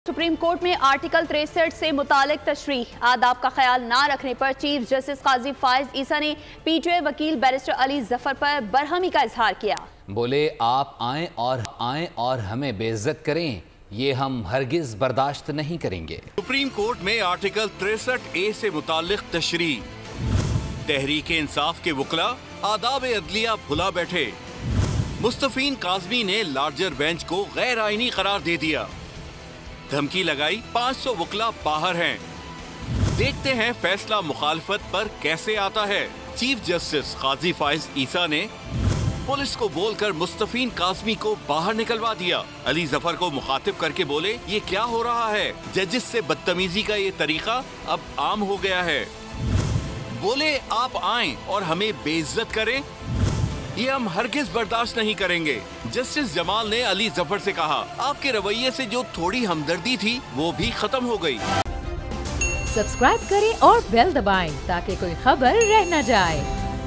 Supreme court में article 63 से मुतालिक तशरीह आदाब का ख्याल ना रखने पर चीफ जस्टिस काजी फाइज ईसा ने पीटीआई वकील बैरिस्टर अली जफर पर बरहमी का इजहार किया। बोले आप आएं और हमें बेइज्जत करें, ये हम हरगिज बर्दाश्त नहीं करेंगे। सुप्रीम कोर्ट में आर्टिकल 63A से मुतालिक तशरीह, तहरीक इंसाफ के वकला आदाब अदलिया भुला बैठे। मुस्तफीन काज़मी ने लार्जर बेंच को गैर आईनी करार दे दिया। धमकी लगाई 500 वकला बाहर हैं। देखते हैं फैसला मुखालफत पर कैसे आता है। चीफ जस्टिस काजी फाइज ईसा ने पुलिस को बोलकर मुस्तफीन काज़मी को बाहर निकलवा दिया। अली जफर को मुखातिब करके बोले, ये क्या हो रहा है? जजिस से बदतमीजी का ये तरीका अब आम हो गया है। बोले आप आएं और हमें बेइज्जत करें, ये हम हरगिज बर्दाश्त नहीं करेंगे। जस्टिस जमाल ने अली जफर से कहा, आपके रवैये से जो थोड़ी हमदर्दी थी वो भी खत्म हो गई। सब्सक्राइब करें और बेल दबाएं ताकि कोई खबर रह न जाए।